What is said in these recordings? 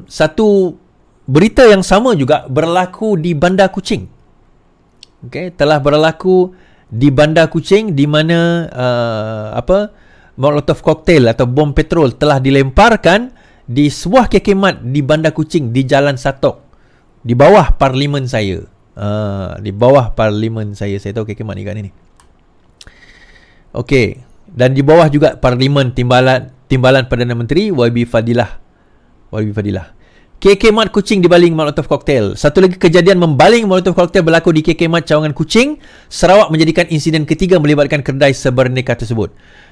Satu berita yang sama juga berlaku di Bandar Kuching. Okay, telah berlaku di Bandar Kuching di mana Molotov cocktail atau bom petrol telah dilemparkan di sebuah kekemat di Bandar Kuching di Jalan Satok, di bawah parlimen saya. Di bawah parlimen saya. Saya tahu kekemat ni kat ni. Okey, dan di bawah juga parlimen timbalan Perdana Menteri YB Fadilah. KK Mat Kuching dibaling Molotov cocktail. Satu lagi kejadian membaling Molotov cocktail berlaku di KK Mat Cawangan Kuching, Sarawak menjadikan insiden ketiga melibatkan kedai serberneka tersebut.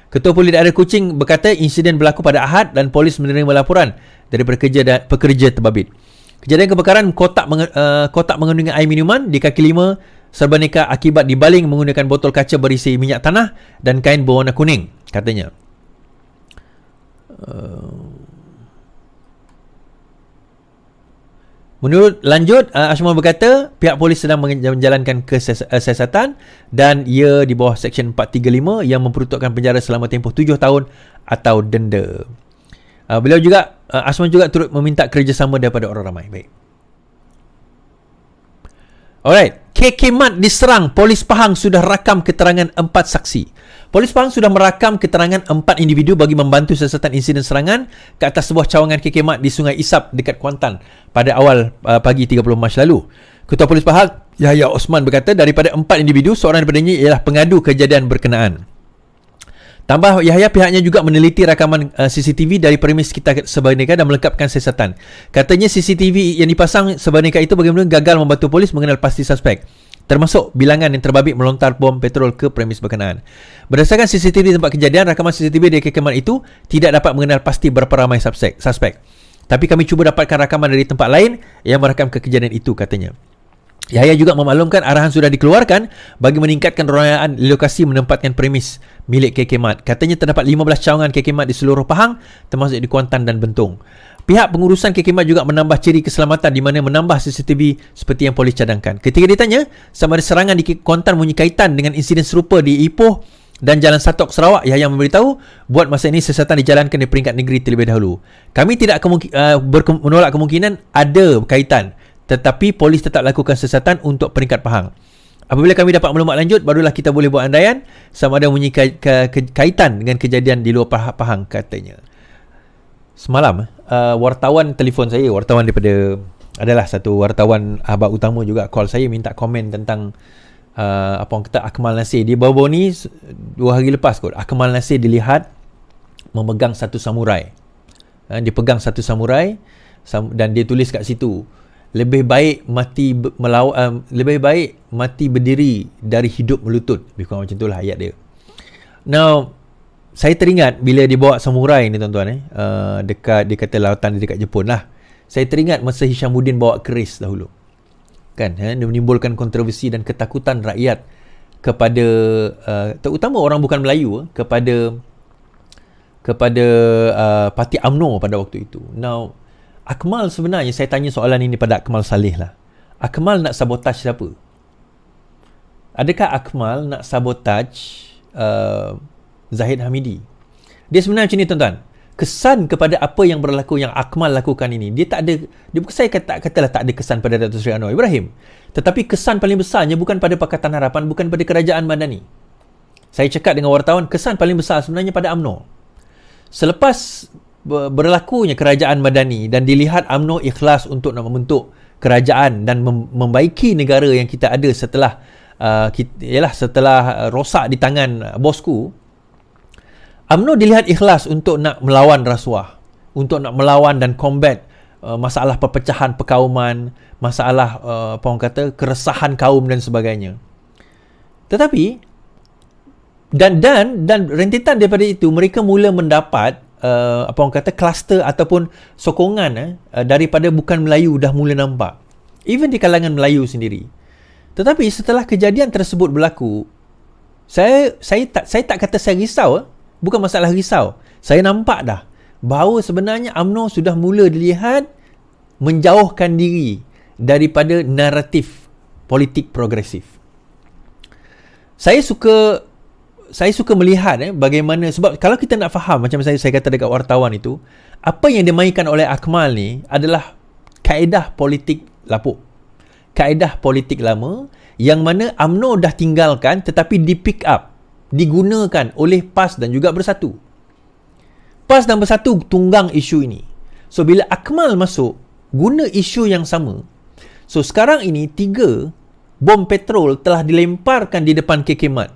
Ketua Polis Daerah Kuching berkata insiden berlaku pada Ahad dan polis menerima laporan dari pekerja terbabit. Kejadian kebakaran kotak mengandungi air minuman di kaki 5 serberneka akibat dibaling menggunakan botol kaca berisi minyak tanah dan kain berwarna kuning, katanya. Menurut lanjut, Ashmul berkata pihak polis sedang menjalankan kesiasatan dan ia di bawah Seksyen 435 yang memperuntukkan penjara selama tempoh 7 tahun atau denda. Beliau juga, Ashmul juga turut meminta kerjasama daripada orang ramai. Baik. Alright, KK Mat diserang, Polis Pahang sudah rakam keterangan 4 saksi. Polis Pahang sudah merakam keterangan 4 individu bagi membantu siasatan insiden serangan ke atas sebuah cawangan KK Mat di Sungai Isap dekat Kuantan pada awal pagi 30 Mac lalu. Ketua Polis Pahang Yahya Osman berkata daripada 4 individu, seorang daripadanya ialah pengadu kejadian berkenaan. Tambah Yahya, pihaknya juga meneliti rakaman CCTV dari premis sekitar serberneka dan melengkapkan siasatan. Katanya CCTV yang dipasang serberneka itu bagaimana gagal membantu polis mengenal pasti suspek, termasuk bilangan yang terbabit melontar bom petrol ke premis berkenaan. Berdasarkan CCTV di tempat kejadian, rakaman CCTV dari kekeman itu tidak dapat mengenal pasti berapa ramai suspek. Tapi kami cuba dapatkan rakaman dari tempat lain yang merakam kejadian itu, katanya. Yahya juga memaklumkan arahan sudah dikeluarkan bagi meningkatkan rayaan lokasi menempatkan premis milik KK Mat. Katanya terdapat 15 cawangan KK Mat di seluruh Pahang, termasuk di Kuantan dan Bentong. Pihak pengurusan KK Mat juga menambah ciri keselamatan di mana menambah CCTV seperti yang polis cadangkan. Ketika ditanya sama ada serangan di Kuantan mempunyai kaitan dengan insiden serupa di Ipoh dan Jalan Satok Sarawak, Yahya memberitahu buat masa ini siasatan dijalankan di peringkat negeri terlebih dahulu. Kami tidak menolak kemungkinan ada kaitan, tetapi polis tetap lakukan siasatan untuk peringkat Pahang. Apabila kami dapat maklumat lanjut, barulah kita boleh buat andaian sama ada mempunyai kaitan dengan kejadian di luar Pahang, katanya. Semalam, wartawan telefon saya, wartawan adalah satu wartawan ahbab utama juga, call saya minta komen tentang apa orang kata Akmal Nasir. Dia baru-baru ni 2 hari lepas kot, Akmal Nasir dilihat memegang satu samurai. Dia pegang satu samurai dan dia tulis kat situ, lebih baik mati lebih baik mati berdiri dari hidup melutut. Lebih kurang macam itulah ayat dia. Now, saya teringat bila dia bawa samurai ni tuan-tuan, dekat dia kata lautan dekat Jepun lah. Saya teringat masa Hishamuddin bawa keris dahulu. Kan, dia menimbulkan kontroversi dan ketakutan rakyat kepada terutama orang bukan Melayu kepada parti UMNO pada waktu itu. Now, Akmal sebenarnya, saya tanya soalan ini pada Akmal Saleh lah. Akmal nak sabotaj siapa? Adakah Akmal nak sabotaj Zahid Hamidi? Dia sebenarnya macam ni tuan-tuan. Kesan kepada apa yang berlaku yang Akmal lakukan ini, dia tak ada, saya katalah tak ada kesan pada Datuk Seri Anwar Ibrahim. Tetapi kesan paling besarnya bukan pada Pakatan Harapan, bukan pada Kerajaan Madani. Saya cakap dengan wartawan, kesan paling besar sebenarnya pada UMNO. Selepas berlakunya Kerajaan Madani dan dilihat UMNO ikhlas untuk nak membentuk kerajaan dan membaiki negara yang kita ada setelah setelah rosak di tangan bosku, UMNO dilihat ikhlas untuk nak melawan rasuah, untuk nak melawan dan combat masalah perpecahan perkauman, masalah apa orang kata keresahan kaum dan sebagainya. Tetapi dan rentetan daripada itu mereka mula mendapat apa orang kata kluster ataupun sokongan daripada bukan Melayu dah mula nampak, even di kalangan Melayu sendiri. Tetapi setelah kejadian tersebut berlaku, saya tak kata saya risau, bukan masalah risau. Saya nampak dah bahawa sebenarnya UMNO sudah mula dilihat menjauhkan diri daripada naratif politik progresif. Saya suka saya suka melihat bagaimana, sebab kalau kita nak faham macam saya kata dekat wartawan itu, apa yang dimainkan oleh Akmal ni adalah kaedah politik lapuk. Kaedah politik lama yang mana UMNO dah tinggalkan tetapi di pick up, digunakan oleh PAS dan juga Bersatu. PAS dan Bersatu tunggang isu ini. So bila Akmal masuk, guna isu yang sama. So sekarang ini 3 bom petrol telah dilemparkan di depan KK Mat.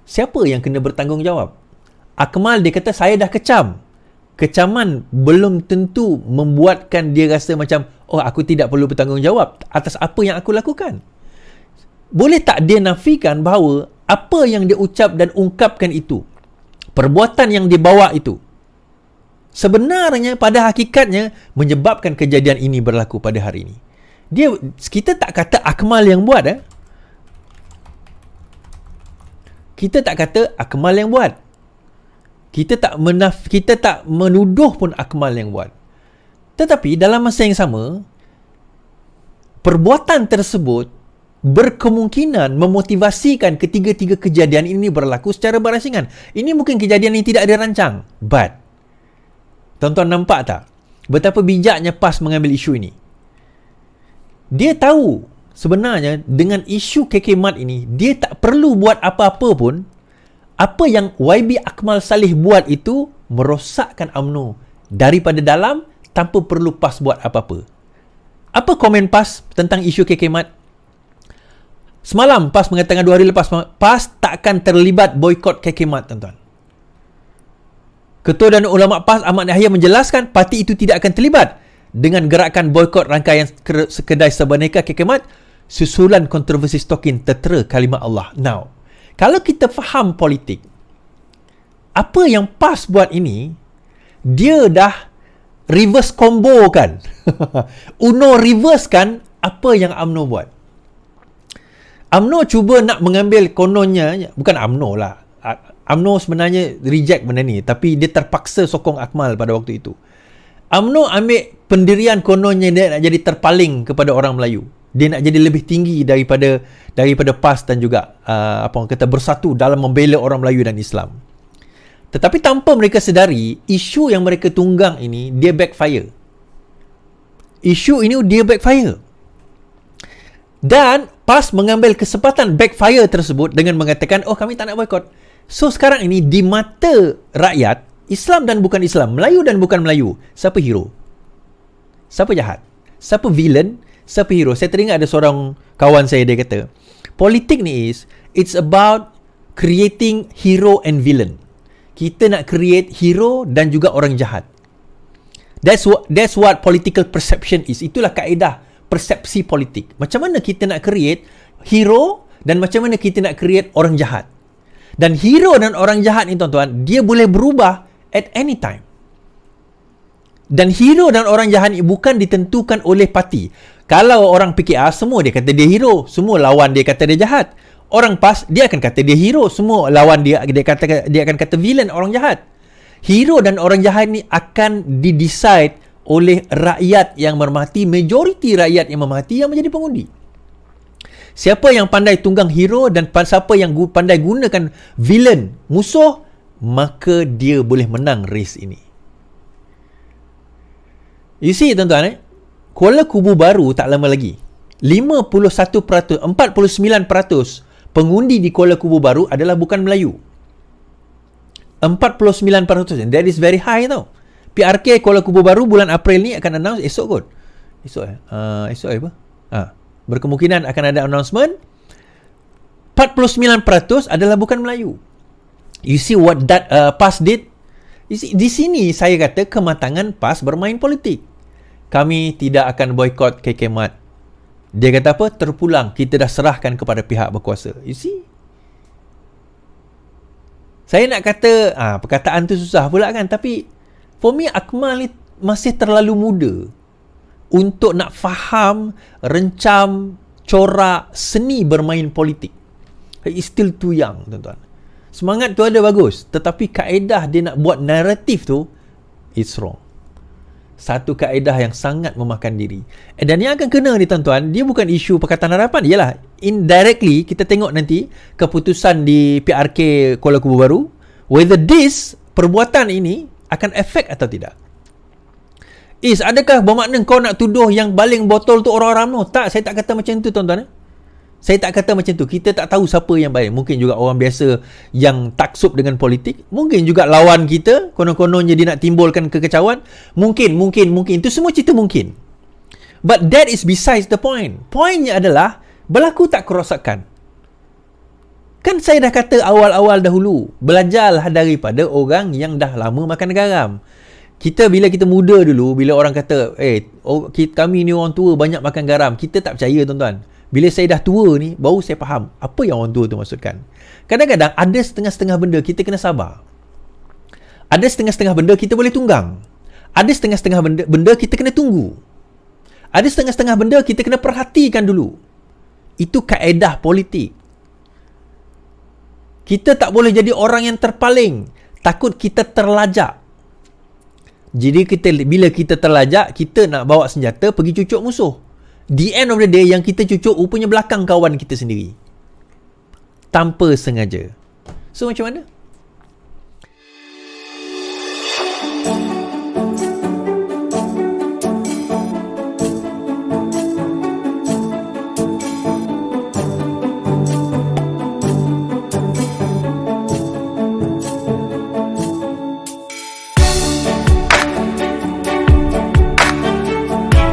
Siapa yang kena bertanggungjawab? Akmal dia kata saya dah kecam. Kecaman belum tentu membuatkan dia rasa macam, oh aku tidak perlu bertanggungjawab atas apa yang aku lakukan. Boleh tak dia nafikan bahawa apa yang dia ucap dan ungkapkan itu, perbuatan yang dia bawa itu, sebenarnya pada hakikatnya menyebabkan kejadian ini berlaku pada hari ini. Kita tak kata Akmal yang buat. Kita tak kata Akmal yang buat. Kita tak menuduh pun Akmal yang buat. Tetapi dalam masa yang sama, perbuatan tersebut berkemungkinan memotivasikan ketiga-tiga kejadian ini berlaku secara berasingan. Ini mungkin kejadian yang tidak dirancang. But, tuan-tuan nampak tak betapa bijaknya PAS mengambil isu ini? Dia tahu sebenarnya dengan isu KK Mat ini, dia tak perlu buat apa-apa pun. Apa yang YB Akmal Saleh buat itu merosakkan UMNO daripada dalam tanpa perlu PAS buat apa-apa. Apa komen PAS tentang isu KK Mat? Semalam PAS mengatakan 2 hari lepas, PAS takkan terlibat boikot KK Mat, tuan-tuan. Ketua dan Ulama PAS Ahmad Yahya menjelaskan parti itu tidak akan terlibat dengan gerakan boikot rangkaian kedai sebenarnya KK Mat susulan kontroversi stokin tertera kalimat Allah. Now, kalau kita faham politik, apa yang PAS buat ini, dia dah reverse combo kan. UNO reverse kan apa yang UMNO buat. UMNO cuba nak mengambil kononnya, bukan UMNO lah. UMNO sebenarnya reject benda ni, tapi dia terpaksa sokong Akmal pada waktu itu. UMNO ambil pendirian kononnya dia nak jadi terpaling kepada orang Melayu. Dia nak jadi lebih tinggi daripada PAS dan juga apa orang kata Bersatu dalam membela orang Melayu dan Islam. Tetapi tanpa mereka sedari, isu yang mereka tunggang ini dia backfire. Isu ini dia backfire. Dan PAS mengambil kesempatan backfire tersebut dengan mengatakan, oh kami tak nak boikot. So sekarang ini di mata rakyat, Islam dan bukan Islam, Melayu dan bukan Melayu, siapa hero? Siapa jahat? Siapa villain? Siapa hero? Saya teringat ada seorang kawan saya, dia kata, politik ni it's about creating hero and villain. Kita nak create hero dan juga orang jahat. That's what political perception is. Itulah kaedah persepsi politik. Macam mana kita nak create hero dan macam mana kita nak create orang jahat. Dan hero dan orang jahat ni, tuan-tuan, dia boleh berubah at any time. Dan hero dan orang jahat ni bukan ditentukan oleh parti. Kalau orang PKR, semua dia kata dia hero, semua lawan dia kata dia jahat. Orang PAS, dia akan kata dia hero, semua lawan dia akan kata villain, orang jahat. Hero dan orang jahat ni akan didecide oleh rakyat yang mermati, majoriti rakyat yang mermati yang menjadi pengundi. Siapa yang pandai tunggang hero dan siapa yang pandai gunakan villain, musuh, maka dia boleh menang race ini. You see, tuan-tuan, Kuala Kubu Baru tak lama lagi, 51%, 49% pengundi di Kuala Kubu Baru adalah bukan Melayu. 49%. That is very high tau. PRK Kuala Kubu Baru bulan April ni akan announce esok kot. Esok apa? Berkemungkinan akan ada announcement. 49% adalah bukan Melayu. You see what that PAS did? You see, di sini saya kata kematangan PAS bermain politik. Kami tidak akan boikot KK Mat. Dia kata apa? Terpulang. Kita dah serahkan kepada pihak berkuasa. You see? Saya nak kata, perkataan tu susah pula kan. Tapi, for me, Akmal ni masih terlalu muda untuk nak faham, rencam, corak, seni bermain politik. He is still too young, tuan-tuan. Semangat tu ada bagus. Tetapi kaedah dia nak buat naratif tu, it's wrong. satu kaedah yang sangat memakan diri. Dan yang akan kena ni tuan-tuan, dia bukan isu Pakatan Harapan. Ialah indirectly kita tengok nanti keputusan di PRK Kuala Kubu Baru, whether this perbuatan ini akan efek atau tidak. Adakah bermakna kau nak tuduh yang baling botol tu orang-orang UMNO? Tak, saya tak kata macam tu tuan-tuan. Saya tak kata macam tu. Kita tak tahu siapa yang baik. Mungkin juga orang biasa yang taksub dengan politik. Mungkin juga lawan kita, konon-kononnya dia nak timbulkan kekecauan. Mungkin. Itu semua cerita mungkin. But that is besides the point. Pointnya adalah, berlaku tak kerosakan? Kan saya dah kata awal-awal dahulu, belajarlah daripada orang yang dah lama makan garam. Bila kita muda dulu, bila orang kata, kami ni orang tua banyak makan garam, kita tak percaya tuan-tuan. Bila saya dah tua ni, baru saya faham apa yang orang tua tu maksudkan. Kadang-kadang ada setengah-setengah benda kita kena sabar. Ada setengah-setengah benda kita boleh tunggang. Ada setengah-setengah benda kita kena tunggu. Ada setengah-setengah benda kita kena perhatikan dulu. Itu kaedah politik. Kita tak boleh jadi orang yang terpaling. Takut kita terlajak. Jadi bila kita terlajak, kita nak bawa senjata pergi cucuk musuh. The end of the day, yang kita cucuk rupanya belakang kawan kita sendiri. Tanpa sengaja. So macam mana?